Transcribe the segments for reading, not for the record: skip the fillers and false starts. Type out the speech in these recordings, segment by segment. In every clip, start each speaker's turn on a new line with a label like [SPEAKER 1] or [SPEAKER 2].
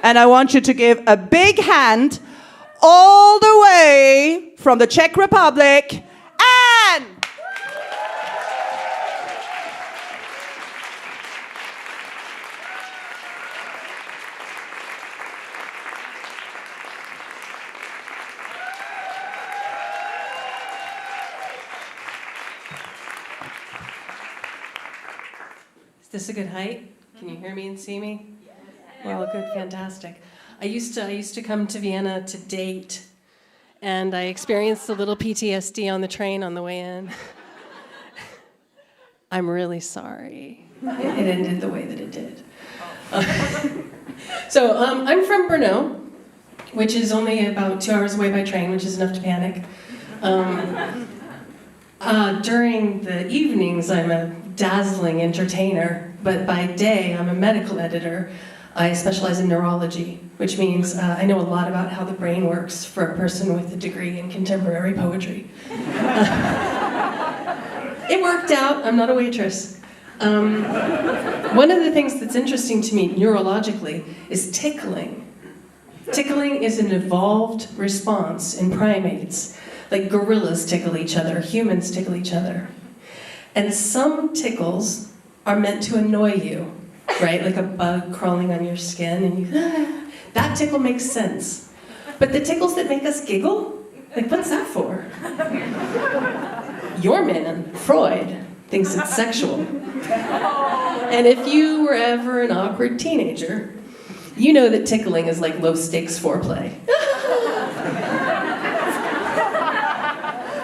[SPEAKER 1] And I want you to give a big hand all the way from the Czech Republic, Anne!
[SPEAKER 2] Is this a good height? Can you hear me and see me? Well, good, fantastic. I used to come to Vienna to date, and I experienced a little PTSD on the train on the way in. I'm really sorry it ended the way that it did. So I'm from Brno, which is only about 2 hours away by train, which is enough to panic. During the evenings, I'm a dazzling entertainer, but by day, I'm a medical editor. I specialize in neurology, which means I know a lot about how the brain works for a person with a degree in contemporary poetry. It worked out. I'm not a waitress. One of the things that's interesting to me neurologically is tickling. Tickling is an evolved response in primates. Like gorillas tickle each other, humans tickle each other. And some tickles are meant to annoy you, right? Like a bug crawling on your skin and you, that tickle makes sense. But the tickles that make us giggle, like what's that for? Your man, Freud, thinks it's sexual. And if you were ever an awkward teenager, you know that tickling is like low stakes foreplay.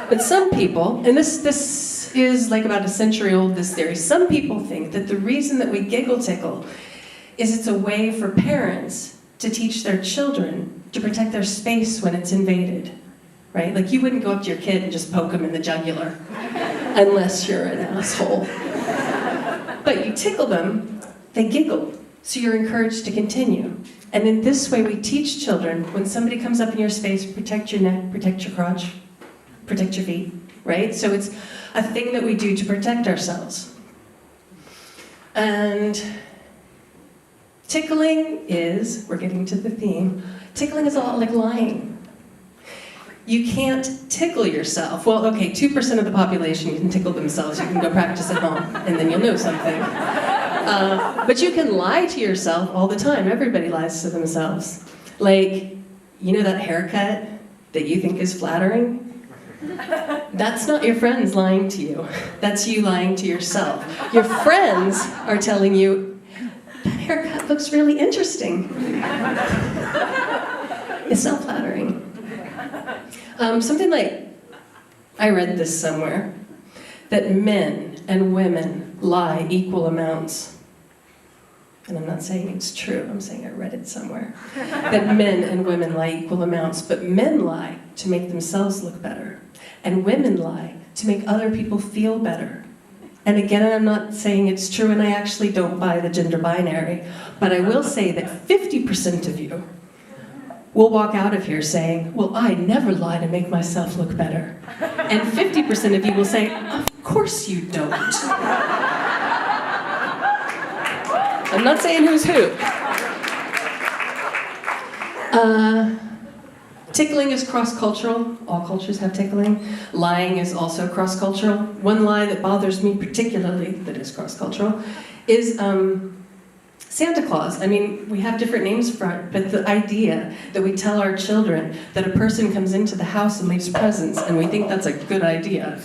[SPEAKER 2] But some people, and this is like about a century old, this theory, some people think that the reason that we giggle tickle is it's a way for parents to teach their children to protect their space when it's invaded, right? Like you wouldn't go up to your kid and just poke them in the jugular, unless you're an asshole. But you tickle them, they giggle, so you're encouraged to continue. And in this way we teach children, when somebody comes up in your space, protect your neck, protect your crotch, protect your feet, right? So it's a thing that we do to protect ourselves. And tickling is, we're getting to the theme, tickling is a lot like lying. You can't tickle yourself. Well, okay, 2% of the population can tickle themselves. You can go practice at home, and then you'll know something. But you can lie to yourself all the time. Everybody lies to themselves. Like, you know that haircut that you think is flattering? That's not your friends lying to you. That's you lying to yourself. Your friends are telling you, that haircut looks really interesting. It's not flattering. Something like, I read this somewhere, that men and women lie equal amounts. And I'm not saying it's true, I'm saying I read it somewhere. That men and women lie equal amounts, but men lie to make themselves look better. And women lie to make other people feel better. And again, I'm not saying it's true, and I actually don't buy the gender binary, but I will say that 50% of you will walk out of here saying, well, I never lie to make myself look better. And 50% of you will say, of course you don't. I'm not saying who's who. Tickling is cross-cultural. All cultures have tickling. Lying is also cross-cultural. One lie that bothers me particularly, that is cross-cultural, is Santa Claus. I mean, we have different names for it, but the idea that we tell our children that a person comes into the house and leaves presents, and we think that's a good idea.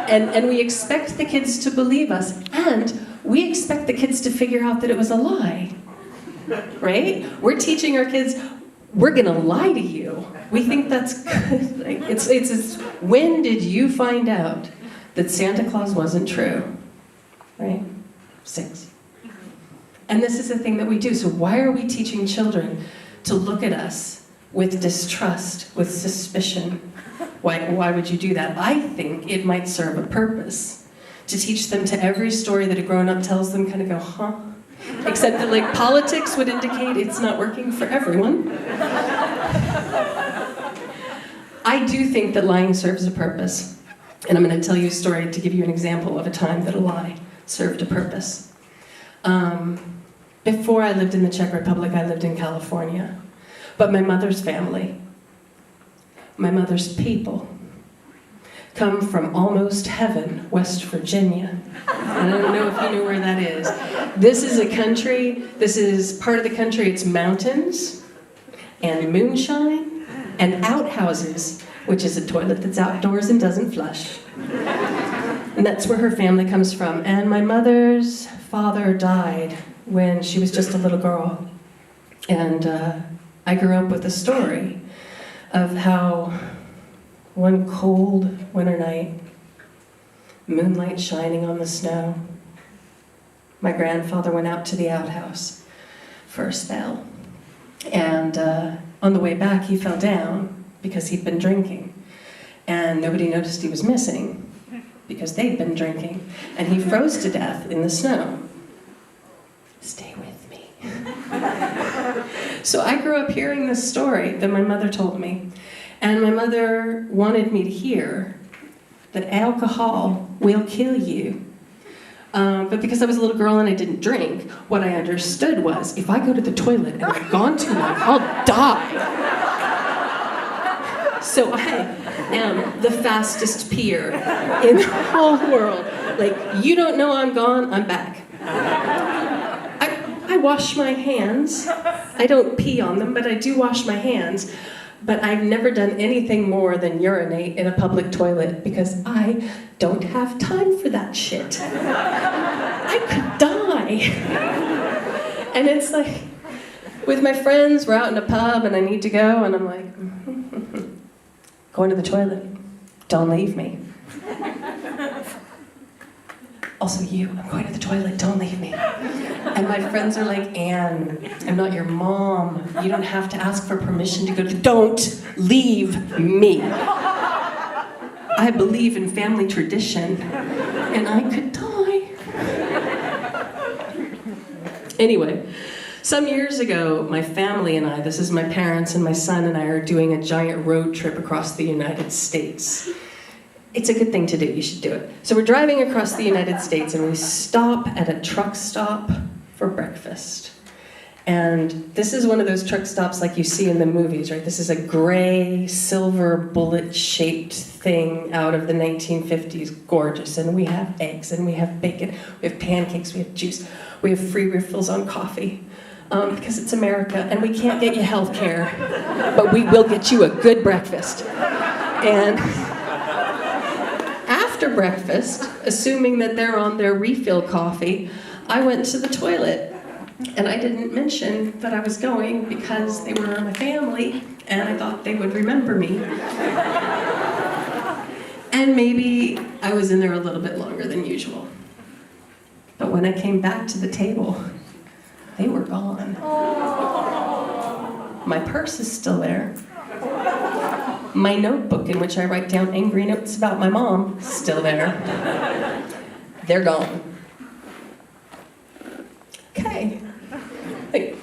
[SPEAKER 2] And we expect the kids to believe us, and we expect the kids to figure out that it was a lie, right? We're teaching our kids, we're gonna lie to you. We think that's good. Like, it's when did you find out that Santa Claus wasn't true, right? 6. And this is the thing that we do. So why are we teaching children to look at us with distrust, with suspicion? Why would you do that? I think it might serve a purpose. To teach them to every story that a grown-up tells them kind of go, huh? Except that like politics would indicate it's not working for everyone. I do think that lying serves a purpose. And I'm going to tell you a story to give you an example of a time that a lie served a purpose. Before I lived in the Czech Republic, I lived in California. But my mother's family, my mother's people, come from almost heaven, West Virginia. I don't know if you know where that is. This is a country, this is part of the country, it's mountains and moonshine and outhouses, which is a toilet that's outdoors and doesn't flush. And that's where her family comes from. And my mother's father died when she was just a little girl. And I grew up with a story of how one cold winter night, moonlight shining on the snow, my grandfather went out to the outhouse for a spell. And on the way back, he fell down because he'd been drinking. And nobody noticed he was missing because they'd been drinking. And he froze to death in the snow. Stay with me. So I grew up hearing this story that my mother told me. And my mother wanted me to hear that alcohol will kill you. But because I was a little girl and I didn't drink, what I understood was, if I go to the toilet and I've gone too long, I'll die. So I am the fastest peer in the whole world. Like, you don't know I'm gone, I'm back. I wash my hands. I don't pee on them, but I do wash my hands. But I've never done anything more than urinate in a public toilet because I don't have time for that shit. I could die. And it's like, with my friends, we're out in a pub and I need to go, and I'm like, going to the toilet, don't leave me. Also you, I'm going to the toilet, don't leave me. And my friends are like, Anne, I'm not your mom. You don't have to ask for permission to go to, don't leave me. I believe in family tradition, and I could die. Anyway, some years ago, my family and I, this is my parents and my son and I, are doing a giant road trip across the United States. It's a good thing to do, you should do it. So we're driving across the United States and we stop at a truck stop for breakfast. And this is one of those truck stops like you see in the movies, right? This is a gray, silver, bullet-shaped thing out of the 1950s, gorgeous. And we have eggs and we have bacon, we have pancakes, we have juice, we have free refills on coffee. Because it's America and we can't get you health care, but we will get you a good breakfast. And after breakfast, assuming that they're on their refill coffee, I went to the toilet. And I didn't mention that I was going because they were my family and I thought they would remember me. And maybe I was in there a little bit longer than usual. But when I came back to the table, they were gone. My purse is still there. My notebook in which I write down angry notes about my mom, still there. They're gone. Okay. I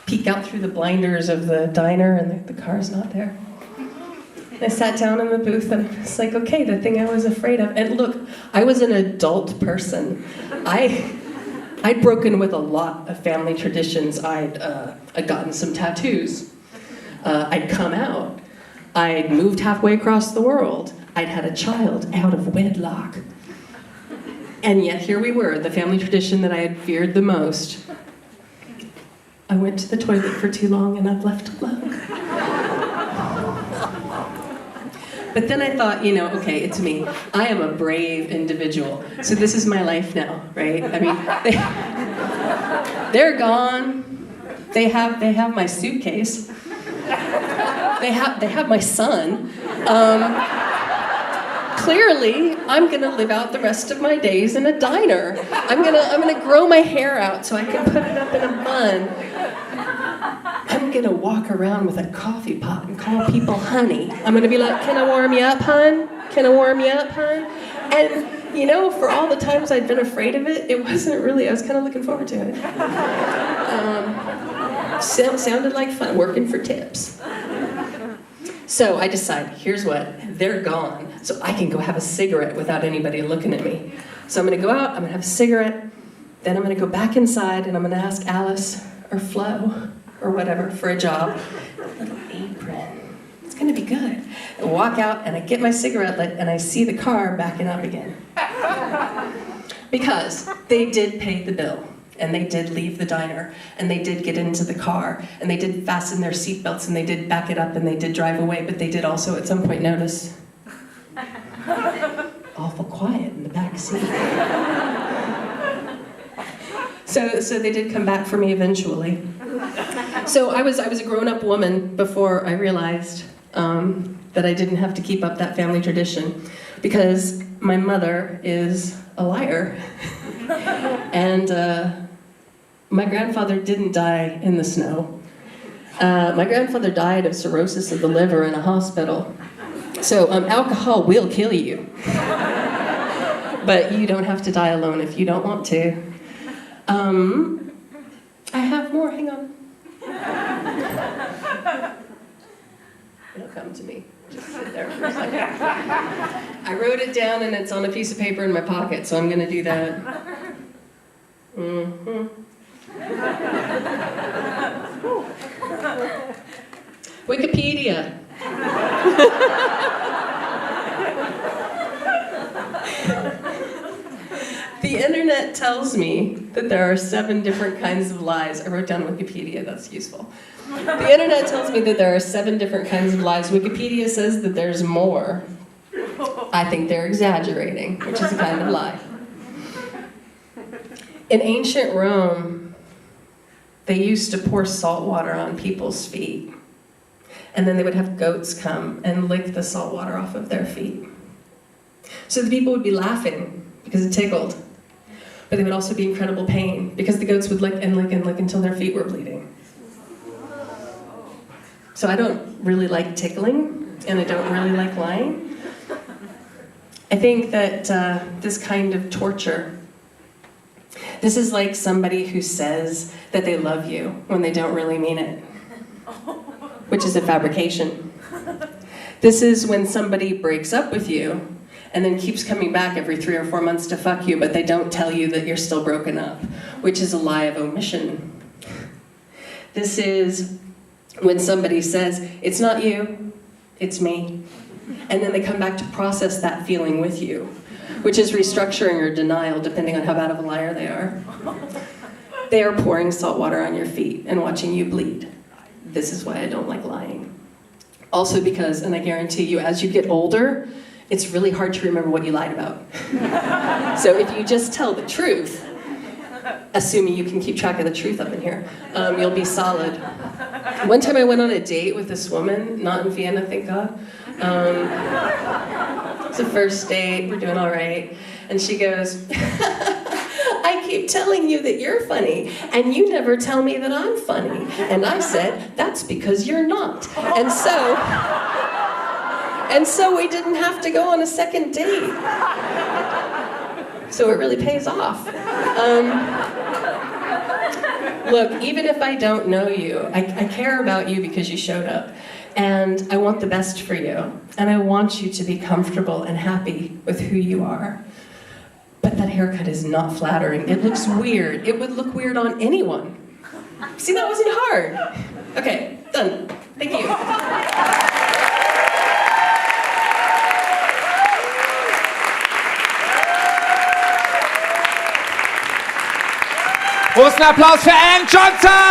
[SPEAKER 2] peek out through the blinders of the diner and the car's not there. I sat down in the booth and it's like, okay, the thing I was afraid of. And look, I was an adult person. I'd broken with a lot of family traditions. I'd gotten some tattoos. I'd come out. I'd moved halfway across the world. I'd had a child out of wedlock. And yet here we were, the family tradition that I had feared the most. I went to the toilet for too long and I've left alone. But then I thought, okay, it's me. I am a brave individual. So this is my life now, right? I mean, they're gone. They have my suitcase. They have my son. Clearly, I'm gonna live out the rest of my days in a diner. I'm gonna grow my hair out so I can put it up in a bun. I'm gonna walk around with a coffee pot and call people honey. I'm gonna be like, can I warm you up, hun? Can I warm you up, hun? And for all the times I'd been afraid of it, it wasn't really, I was kind of looking forward to it. Sounded like fun, working for tips. So I decided, here's what, they're gone, so I can go have a cigarette without anybody looking at me. So I'm gonna go out, I'm gonna have a cigarette, Then I'm going to go back inside and I'm going to ask Alice or Flo or whatever for a job. A little apron. It's going to be good. I walk out and I get my cigarette lit and I see the car backing up again. Because they did pay the bill. And they did leave the diner, and they did get into the car, and they did fasten their seatbelts, and they did back it up, and they did drive away, but they did also at some point notice awful quiet in the back seat. So they did come back for me eventually. So I was a grown-up woman before I realized that I didn't have to keep up that family tradition, because my mother is a liar. And my grandfather didn't die in the snow. My grandfather died of cirrhosis of the liver in a hospital. So alcohol will kill you. But you don't have to die alone if you don't want to. I have more, hang on. It'll come to me. Just sit there for a second. I wrote it down and it's on a piece of paper in my pocket, so I'm gonna do that. Wikipedia. The internet tells me that there are 7 different kinds of lies. I wrote down Wikipedia, that's useful. The internet tells me that there are 7 different kinds of lies. Wikipedia says that there's more. I think they're exaggerating, which is a kind of lie. In ancient Rome, they used to pour salt water on people's feet. And then they would have goats come and lick the salt water off of their feet. So the people would be laughing because it tickled. But they would also be in incredible pain because the goats would lick and lick and lick until their feet were bleeding. So I don't really like tickling, and I don't really like lying. I think that this kind of torture, this is like somebody who says that they love you when they don't really mean it, which is a fabrication. This is when somebody breaks up with you and then keeps coming back every 3 or 4 months to fuck you, but they don't tell you that you're still broken up, which is a lie of omission. This is when somebody says, it's not you, it's me. And then they come back to process that feeling with you, which is restructuring or denial, depending on how bad of a liar they are. They are pouring salt water on your feet and watching you bleed. This is why I don't like lying. Also because, and I guarantee you, as you get older, it's really hard to remember what you lied about. So if you just tell the truth, assuming you can keep track of the truth up in here, you'll be solid. One time I went on a date with this woman, not in Vienna, thank God. It's the first date, we're doing all right. And she goes, I keep telling you that you're funny, and you never tell me that I'm funny. And I said, that's because you're not. And so we didn't have to go on a second date. So it really pays off. Look, even if I don't know you, I care about you because you showed up. And I want the best for you. And I want you to be comfortable and happy with who you are. But that haircut is not flattering. It looks weird. It would look weird on anyone. See, that wasn't hard. Okay, done. Thank you.
[SPEAKER 3] Großen Applaus für Anne Johnson!